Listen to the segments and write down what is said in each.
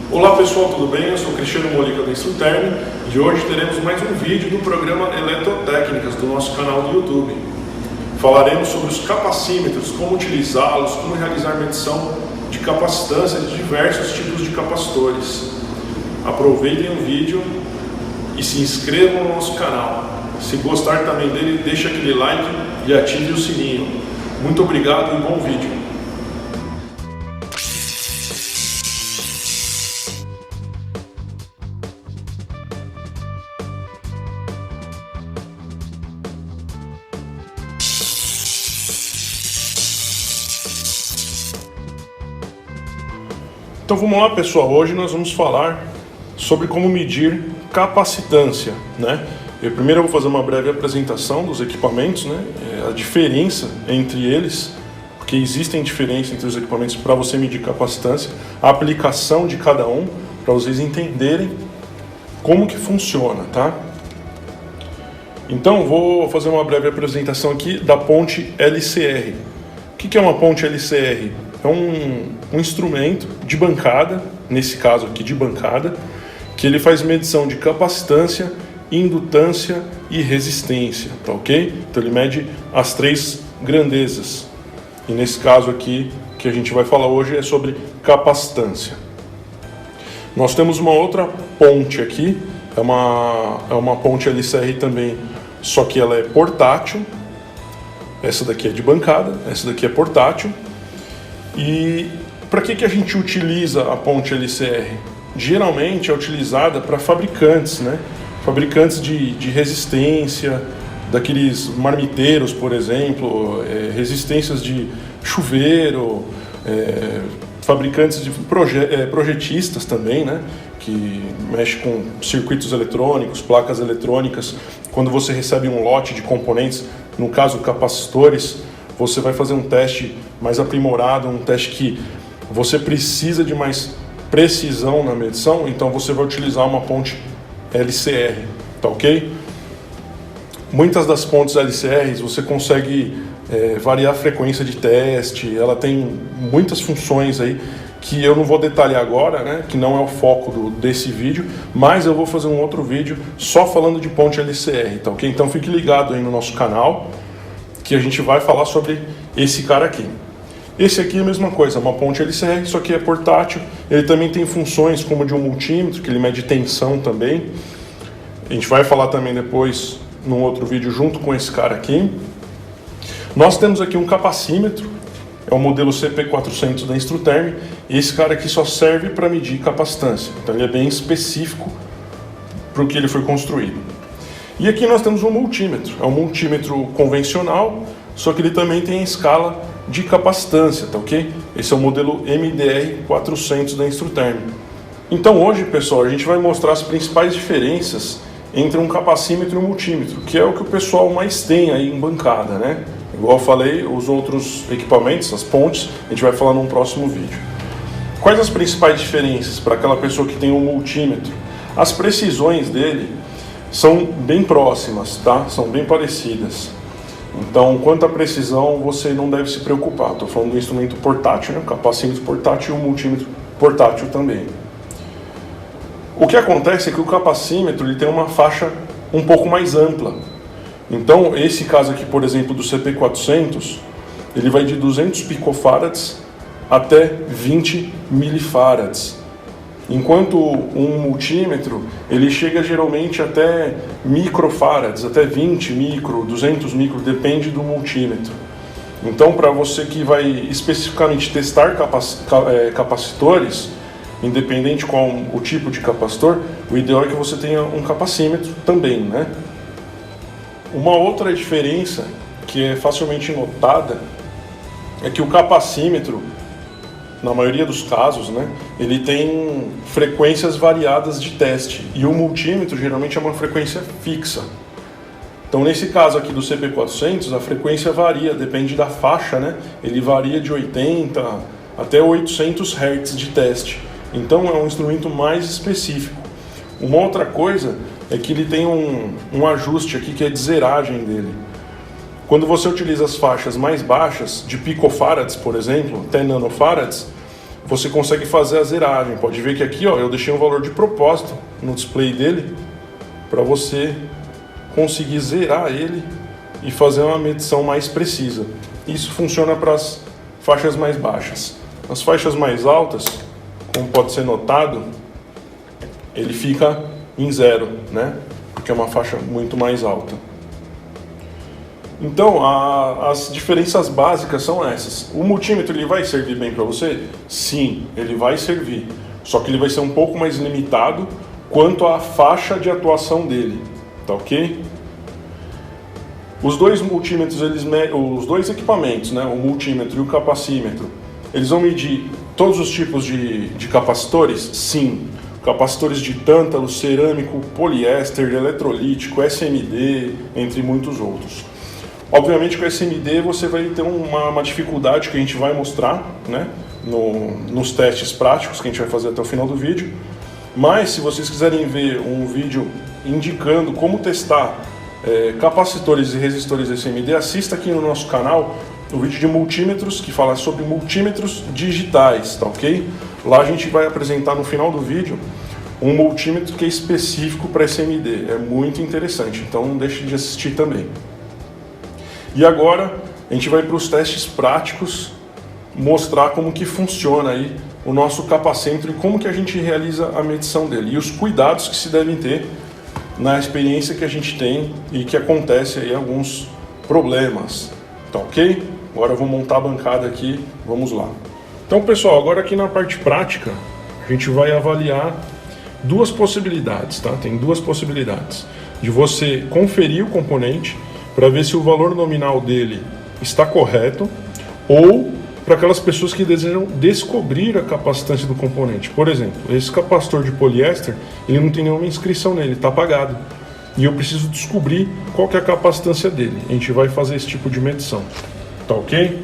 Olá pessoal, tudo bem? Eu sou Cristiano Molica da Instruterm e hoje teremos mais um vídeo do programa Eletrotécnicas do nosso canal do YouTube. Falaremos sobre os capacímetros, como utilizá-los, como realizar medição de capacitância de diversos tipos de capacitores. Aproveitem o vídeo e se inscrevam no nosso canal. Se gostar também dele, deixe aquele like e ative o sininho. Muito obrigado e bom vídeo. Então vamos lá pessoal, hoje nós vamos falar sobre como medir capacitância, né? Primeiro eu vou fazer uma breve apresentação dos equipamentos, né? A diferença entre eles, porque existem diferenças entre os equipamentos para você medir capacitância, a aplicação de cada um, para vocês entenderem como que funciona, tá? Então vou fazer uma breve apresentação aqui da ponte LCR. O que é uma ponte LCR? É um instrumento de bancada, nesse caso aqui de bancada, que ele faz medição de capacitância, indutância e resistência, tá ok? Então ele mede as três grandezas. E nesse caso aqui, que a gente vai falar hoje é sobre capacitância. Nós temos uma outra ponte aqui, é uma ponte LCR também, só que ela é portátil. Essa daqui é de bancada, essa daqui é portátil. E para que a gente utiliza a ponte LCR? Geralmente é utilizada para fabricantes, né? Fabricantes de resistência, daqueles marmiteiros, por exemplo, resistências de chuveiro, fabricantes de projetistas também, né? Que mexe com circuitos eletrônicos, placas eletrônicas. Quando você recebe um lote de componentes, no caso capacitores, você vai fazer um teste mais aprimorado, um teste que você precisa de mais precisão na medição, então você vai utilizar uma ponte LCR, tá ok? Muitas das pontes LCRs você consegue variar a frequência de teste, ela tem muitas funções aí que eu não vou detalhar agora, né, que não é o foco desse vídeo, mas eu vou fazer um outro vídeo só falando de ponte LCR, tá ok? Então fique ligado aí no nosso canal, que a gente vai falar sobre esse cara aqui. Esse aqui é a mesma coisa, uma ponte LCR, só que é portátil. Ele também tem funções como de um multímetro, que ele mede tensão também. A gente vai falar também depois, num outro vídeo, junto com esse cara aqui. Nós temos aqui um capacímetro, é o modelo CP400 da Instruterm, e esse cara aqui só serve para medir capacitância. Então ele é bem específico para o que ele foi construído. E aqui nós temos um multímetro, é um multímetro convencional, só que ele também tem a escala de capacitância, tá ok? Esse é o modelo MDR400 da Instruterm. Então hoje, pessoal, a gente vai mostrar as principais diferenças entre um capacímetro e um multímetro, que é o que o pessoal mais tem aí em bancada, né? Igual eu falei, os outros equipamentos, as pontes, a gente vai falar num próximo vídeo. Quais as principais diferenças para aquela pessoa que tem um multímetro? As precisões dele são bem próximas, tá? São bem parecidas. Então, quanto à precisão, você não deve se preocupar. Estou falando do instrumento portátil, né? O capacímetro portátil e o multímetro portátil também. O que acontece é que o capacímetro ele tem uma faixa um pouco mais ampla. Então, esse caso aqui, por exemplo, do CP400, ele vai de 200 picofarads até 20 milifarads. Enquanto um multímetro, ele chega geralmente até microfarads, até 20 micro, 200 micro, depende do multímetro. Então, para você que vai especificamente testar capacitores, independente qual o tipo de capacitor, o ideal é que você tenha um capacímetro também, né? Uma outra diferença que é facilmente notada é que o capacímetro, na maioria dos casos, né, ele tem frequências variadas de teste e o multímetro geralmente é uma frequência fixa. Então nesse caso aqui do CP400 a frequência varia, depende da faixa, né? Ele varia de 80 até 800 Hz de teste. Então é um instrumento mais específico. Uma outra coisa é que ele tem um ajuste aqui que é de zeragem dele. Quando você utiliza as faixas mais baixas, de picofarads, por exemplo, até nanofarads, você consegue fazer a zeragem. Pode ver que aqui, ó, eu deixei um valor de propósito no display dele para você conseguir zerar ele e fazer uma medição mais precisa. Isso funciona para as faixas mais baixas. As faixas mais altas, como pode ser notado, ele fica em 0, né? Porque é uma faixa muito mais alta. Então, as diferenças básicas são essas. O multímetro ele vai servir bem para você? Sim, ele vai servir. Só que ele vai ser um pouco mais limitado quanto à faixa de atuação dele, tá ok? Os dois multímetros, os dois equipamentos, né, o multímetro e o capacímetro, eles vão medir todos os tipos de capacitores? Sim. Capacitores de tântalo, cerâmico, poliéster, eletrolítico, SMD, entre muitos outros. Obviamente com o SMD você vai ter uma dificuldade que a gente vai mostrar, né, nos testes práticos que a gente vai fazer até o final do vídeo. Mas se vocês quiserem ver um vídeo indicando como testar capacitores e resistores SMD, assista aqui no nosso canal o vídeo de multímetros, que fala sobre multímetros digitais, tá ok? Lá a gente vai apresentar no final do vídeo um multímetro que é específico para SMD, é muito interessante, então não deixe de assistir também. E agora a gente vai para os testes práticos, mostrar como que funciona aí o nosso capacentro e como que a gente realiza a medição dele e os cuidados que se devem ter na experiência que a gente tem e que acontece aí alguns problemas, tá ok? Agora eu vou montar a bancada aqui, vamos lá. Então pessoal, agora aqui na parte prática a gente vai avaliar duas possibilidades, tá? Tem duas possibilidades de você conferir o componente para ver se o valor nominal dele está correto, ou para aquelas pessoas que desejam descobrir a capacitância do componente. Por exemplo, esse capacitor de poliéster, ele não tem nenhuma inscrição nele, está apagado. E eu preciso descobrir qual que é a capacitância dele. A gente vai fazer esse tipo de medição. Tá ok?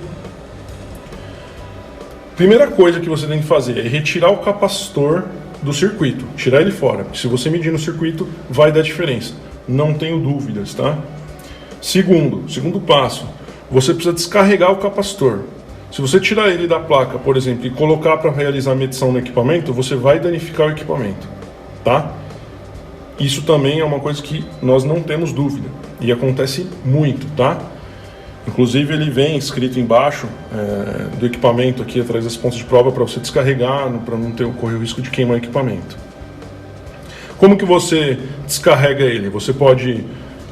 Primeira coisa que você tem que fazer é retirar o capacitor do circuito, tirar ele fora. Se você medir no circuito, vai dar diferença. Não tenho dúvidas, tá? Segundo passo, você precisa descarregar o capacitor. Se você tirar ele da placa, por exemplo, e colocar para realizar a medição no equipamento, você vai danificar o equipamento, tá? Isso também é uma coisa que nós não temos dúvida e acontece muito, tá? Inclusive ele vem escrito embaixo do equipamento aqui atrás das pontas de prova para você descarregar, para não correr o risco de queimar o equipamento. Como que você descarrega ele? Você pode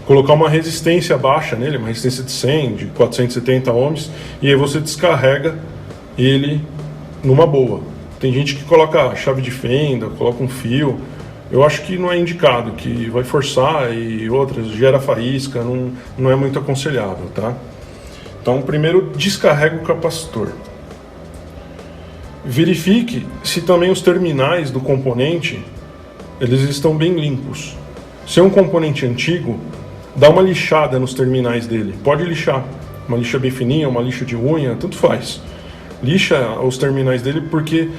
colocar uma resistência baixa nele, uma resistência de 100, de 470 ohms, e aí você descarrega ele numa boa. Tem gente que coloca chave de fenda, coloca um fio. Eu acho que não é indicado, que vai forçar e outras, gera faísca, não é muito aconselhável, tá? Então, primeiro descarrega o capacitor. Verifique se também os terminais do componente, eles estão bem limpos. Se é um componente antigo, dá uma lixada nos terminais dele. Pode lixar. Uma lixa bem fininha, uma lixa de unha, tanto faz. Lixa os terminais dele porque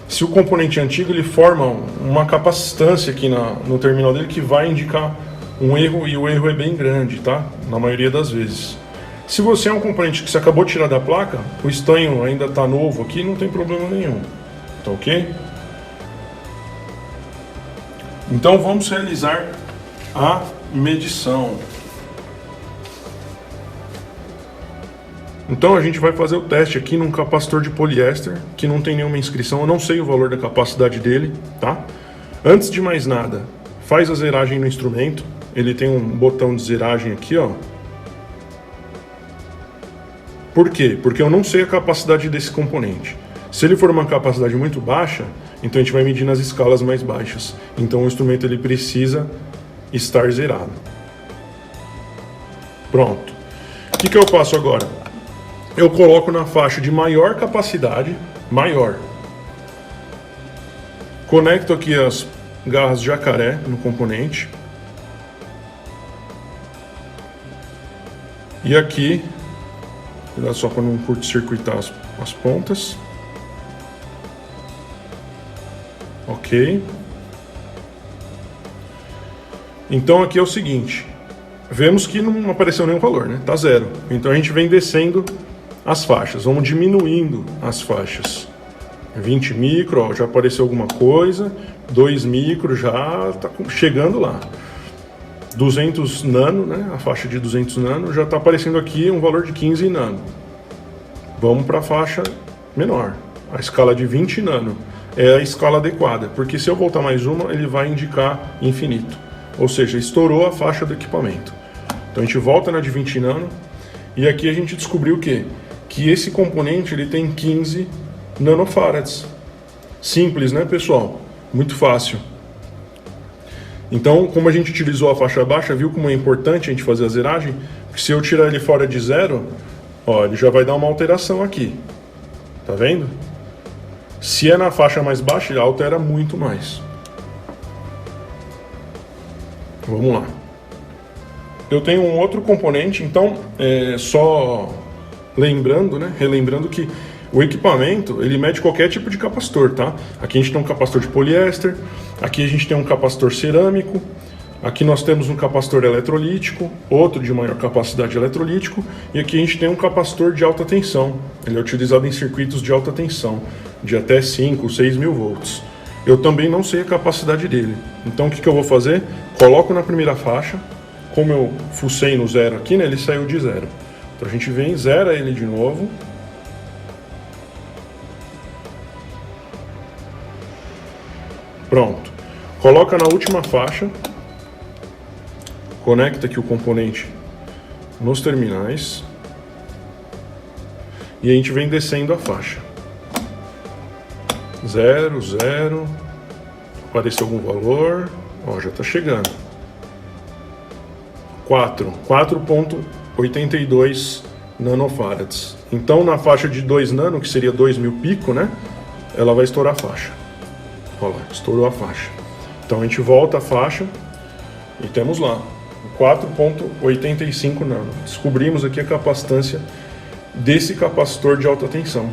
se o componente é antigo, ele forma uma capacitância aqui no terminal dele que vai indicar um erro, e o erro é bem grande, tá? Na maioria das vezes. Se você é um componente que você acabou de tirar da placa, o estanho ainda está novo aqui, não tem problema nenhum. Tá ok? Então vamos realizar a medição. Então a gente vai fazer o teste aqui num capacitor de poliéster que não tem nenhuma inscrição, eu não sei o valor da capacidade dele, tá? Antes de mais nada, faz a zeragem no instrumento, ele tem um botão de zeragem aqui, ó. Por quê? Porque eu não sei a capacidade desse componente. Se ele for uma capacidade muito baixa, então a gente vai medir nas escalas mais baixas. Então o instrumento ele precisa estar zerado. Pronto. O que eu faço agora? Eu coloco na faixa de maior capacidade, maior. Conecto aqui as garras jacaré no componente. E aqui, cuidado só para não curto-circuitar as pontas. Ok. Então aqui é o seguinte, vemos que não apareceu nenhum valor, né? Tá zero. Então a gente vem descendo as faixas, vamos diminuindo as faixas. 20 micro, ó, já apareceu alguma coisa, 2 micro, já está chegando lá. 200 nano, né, a faixa de 200 nano, já está aparecendo aqui um valor de 15 nano. Vamos para a faixa menor, a escala de 20 nano. É a escala adequada, porque se eu voltar mais uma, ele vai indicar infinito. Ou seja, estourou a faixa do equipamento. Então a gente volta na de 20 nano, e aqui a gente descobriu o quê? Que esse componente ele tem 15 nanofarads. Simples, né, pessoal? Muito fácil. Então, como a gente utilizou a faixa baixa, viu como é importante a gente fazer a zeragem? Porque se eu tirar ele fora de zero, ó, ele já vai dar uma alteração aqui. Tá vendo? Se é na faixa mais baixa, ele altera muito mais. Vamos lá. Eu tenho um outro componente, então, só lembrando, né, relembrando que o equipamento, ele mede qualquer tipo de capacitor, tá? Aqui a gente tem um capacitor de poliéster, aqui a gente tem um capacitor cerâmico, aqui nós temos um capacitor eletrolítico, outro de maior capacidade eletrolítico, e aqui a gente tem um capacitor de alta tensão. Ele é utilizado em circuitos de alta tensão, de até 5, 6 mil volts. Eu também não sei a capacidade dele. Então o que eu vou fazer? Coloco na primeira faixa, como eu fucei no zero aqui, né, ele saiu de zero. Então a gente vem, zera ele de novo. Pronto. Coloca na última faixa. Conecta aqui o componente nos terminais. E a gente vem descendo a faixa. 0, 0. Apareceu algum valor. Ó, já está chegando. 4.82 nanofarads. Então, na faixa de 2 nano, que seria 2.000 pico, né? Ela vai estourar a faixa. Olha lá, estourou a faixa. Então, a gente volta a faixa e temos lá 4.85 nano. Descobrimos aqui a capacitância desse capacitor de alta tensão.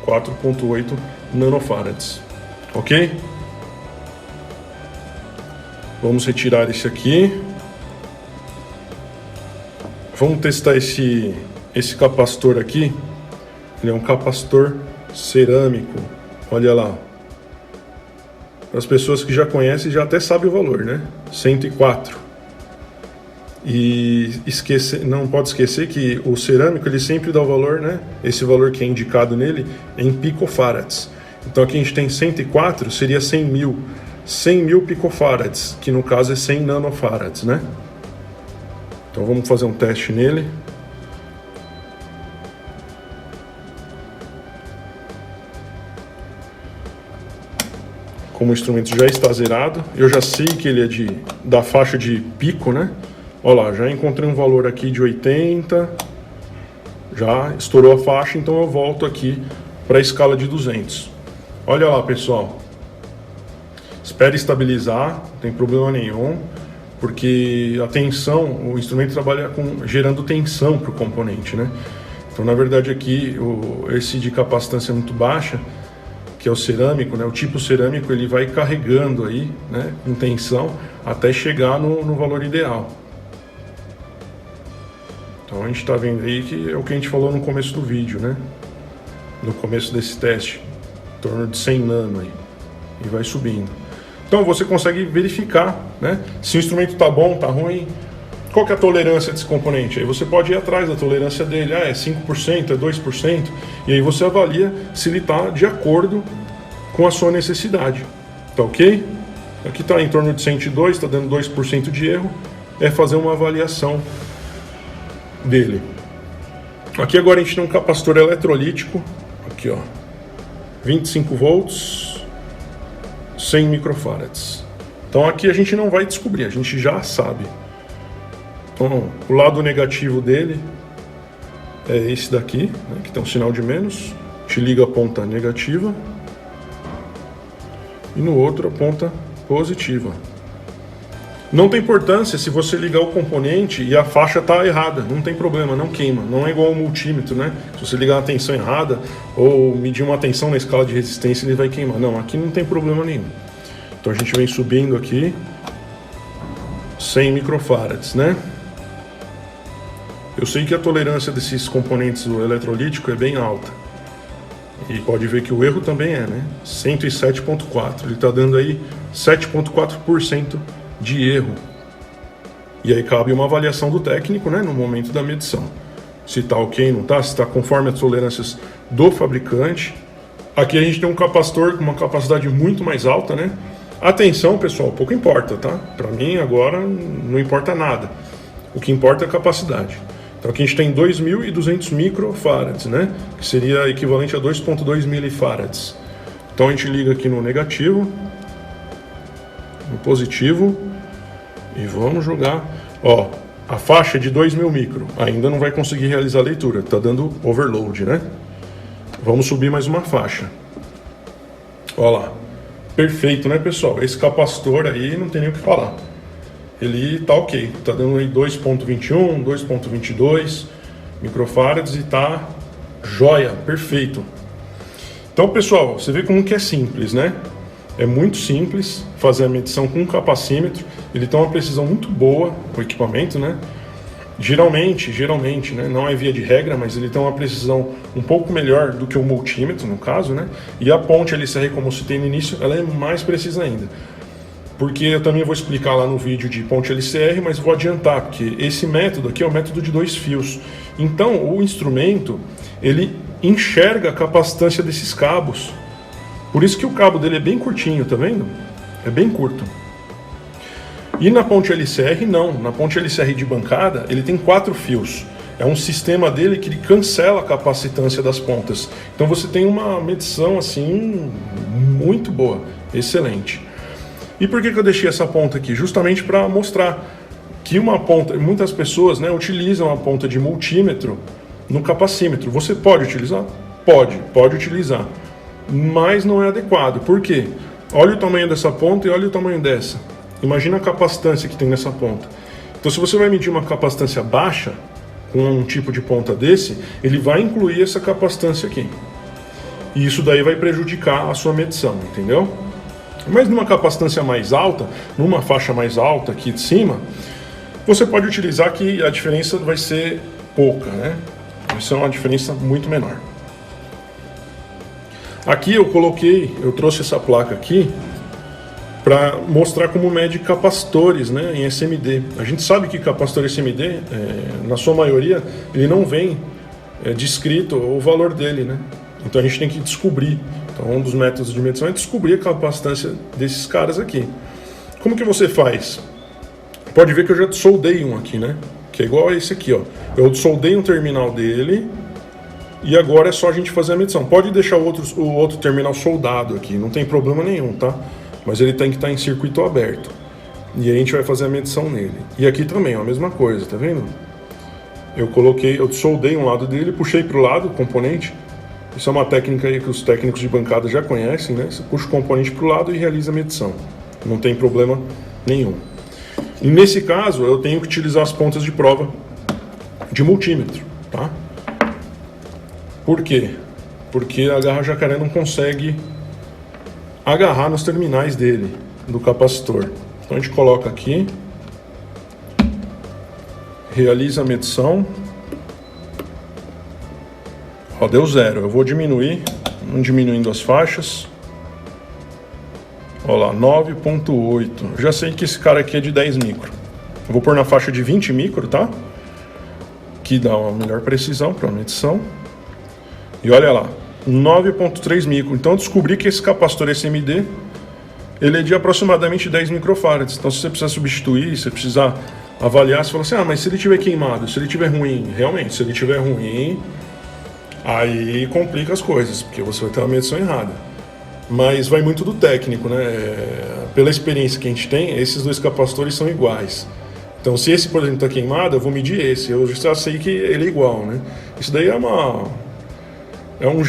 4.8 nanofarads. Ok? Vamos retirar esse aqui. Vamos testar esse capacitor aqui. Ele é um capacitor cerâmico. Olha lá. As pessoas que já conhecem já até sabem o valor, né? 104. E não pode esquecer que o cerâmico ele sempre dá o valor, né? Esse valor que é indicado nele em picofarads. Então aqui a gente tem 104, seria 100 mil. 100 mil picofarads, que no caso é 100 nanofarads, né? Então vamos fazer um teste nele. Como o instrumento já está zerado, eu já sei que ele é da faixa de pico, né? Olha lá, já encontrei um valor aqui de 80, já estourou a faixa, então eu volto aqui para a escala de 200. Olha lá, pessoal. Espere estabilizar, não tem problema nenhum, porque a tensão, o instrumento trabalha gerando tensão para o componente, né? Então, na verdade, aqui, esse de capacitância muito baixa, que é o cerâmico, né? O tipo cerâmico, ele vai carregando aí, né, em tensão, até chegar no valor ideal. Então, a gente está vendo aí que é o que a gente falou no começo do vídeo, né? No começo desse teste, em torno de 100 nano aí, e vai subindo. Então, você consegue verificar, né, se o instrumento está bom, está ruim, qual que é a tolerância desse componente. Aí você pode ir atrás da tolerância dele, é 5%, é 2%, e aí você avalia se ele está de acordo com a sua necessidade. Tá ok? Aqui está em torno de 102, está dando 2% de erro, é fazer uma avaliação dele. Aqui agora a gente tem um capacitor eletrolítico, aqui ó, 25 volts, 100 microfarads. Então aqui a gente não vai descobrir, a gente já sabe. Então o lado negativo dele é esse daqui, né, que tem um sinal de menos, te liga a ponta negativa, e no outro a ponta positiva. Não tem importância se você ligar o componente e a faixa está errada, não tem problema, não queima. Não é igual ao multímetro, né? Se você ligar a tensão errada ou medir uma tensão na escala de resistência, ele vai queimar. Não, aqui não tem problema nenhum. Então a gente vem subindo aqui 100 microfarads, né? Eu sei que a tolerância desses componentes do eletrolítico é bem alta. E pode ver que o erro também né? 107.4. Ele está dando aí 7.4% de erro. E aí cabe uma avaliação do técnico, né? No momento da medição. Se está ok, não está, se está conforme as tolerâncias do fabricante. Aqui a gente tem um capacitor com uma capacidade muito mais alta, né? Atenção, pessoal, pouco importa, tá? Para mim agora não importa nada. O que importa é a capacidade. Então aqui a gente tem 2.200 microfarads, né? Que seria equivalente a 2.2 milifarads. Então a gente liga aqui no negativo, no positivo e vamos jogar. Ó, a faixa é de 2.000 micro. Ainda não vai conseguir realizar a leitura, tá dando overload, né? Vamos subir mais uma faixa. Ó lá. Perfeito, né, pessoal? Esse capacitor aí não tem nem o que falar. Ele tá ok. Tá dando aí 2.21, 2.22 microfarads e tá joia, perfeito. Então, pessoal, você vê como que é simples, né? É muito simples fazer a medição com um capacímetro. Ele tem uma precisão muito boa, o equipamento, né? Geralmente, né, não é via de regra, mas ele tem uma precisão um pouco melhor do que o multímetro, no caso, né? E a ponte LCR, como eu citei no início, ela é mais precisa ainda. Porque eu também vou explicar lá no vídeo de ponte LCR, mas vou adiantar, porque esse método aqui é o método de 2 fios. Então, o instrumento, ele enxerga a capacitância desses cabos. Por isso que o cabo dele é bem curtinho, tá vendo? É bem curto. E na ponte LCR, não. Na ponte LCR de bancada, ele tem 4 fios. É um sistema dele que ele cancela a capacitância das pontas. Então você tem uma medição assim muito boa, excelente. E por que eu deixei essa ponta aqui? Justamente para mostrar que uma ponta, muitas pessoas, né, utilizam a ponta de multímetro no capacímetro. Você pode utilizar? Pode utilizar. Mas não é adequado. Por quê? Olha o tamanho dessa ponta e olha o tamanho dessa. Imagina a capacitância que tem nessa ponta. Então, se você vai medir uma capacitância baixa com um tipo de ponta desse, ele vai incluir essa capacitância aqui. E isso daí vai prejudicar a sua medição, entendeu? Mas numa capacitância mais alta, numa faixa mais alta aqui de cima, você pode utilizar que a diferença vai ser pouca, né? Vai ser uma diferença muito menor. Aqui eu trouxe essa placa aqui para mostrar como mede capacitores, né, em SMD. A gente sabe que capacitor SMD, na sua maioria, ele não vem descrito o valor dele, né? Então a gente tem que descobrir. Então um dos métodos de medição é descobrir a capacitância desses caras aqui. Como que você faz? Pode ver que eu já soldei um aqui, né? Que é igual a esse aqui, ó. Eu soldei um terminal dele e agora é só a gente fazer a medição. Pode deixar o outro terminal soldado aqui, não tem problema nenhum, tá? Mas ele tem que estar em circuito aberto. E aí a gente vai fazer a medição nele. E aqui também, ó, a mesma coisa, tá vendo? Eu soldei um lado dele, puxei para o lado o componente. Isso é uma técnica aí que os técnicos de bancada já conhecem, né? Você puxa o componente para o lado e realiza a medição. Não tem problema nenhum. E nesse caso, eu tenho que utilizar as pontas de prova de multímetro, tá? Por quê? Porque a garra jacaré não consegue agarrar nos terminais dele, do capacitor. Então a gente coloca aqui, realiza a medição. Ó, deu 0. Eu vou diminuir, diminuindo as faixas. Ó lá, 9.8. Já sei que esse cara aqui é de 10 micro. Eu vou pôr na faixa de 20 micro, tá? Que dá uma melhor precisão para a medição. E olha lá, 9.3 micro. Então eu descobri que esse capacitor SMD, ele é de aproximadamente 10 microfarads. Então se você precisar substituir, se você precisar avaliar, você fala assim, mas se ele estiver queimado, se ele estiver ruim, realmente, se ele estiver ruim, aí complica as coisas, porque você vai ter uma medição errada. Mas vai muito do técnico, né? Pela experiência que a gente tem, esses dois capacitores são iguais. Então se esse, por exemplo, está queimado, eu vou medir esse. Eu já sei que ele é igual, né? Isso daí é um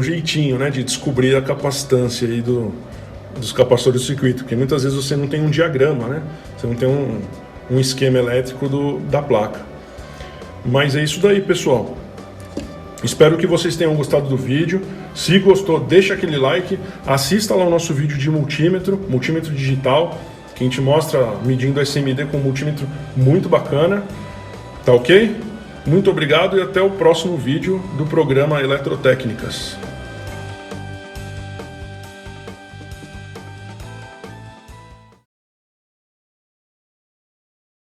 jeitinho, né, de descobrir a capacitância aí dos capacitores do circuito, porque muitas vezes você não tem um diagrama, né? Você não tem um esquema elétrico da placa. Mas é isso daí, pessoal. Espero que vocês tenham gostado do vídeo. Se gostou, deixa aquele like, assista lá o nosso vídeo de multímetro digital, que a gente mostra medindo SMD com um multímetro muito bacana. Tá ok? Muito obrigado e até o próximo vídeo do programa Eletrotécnicas.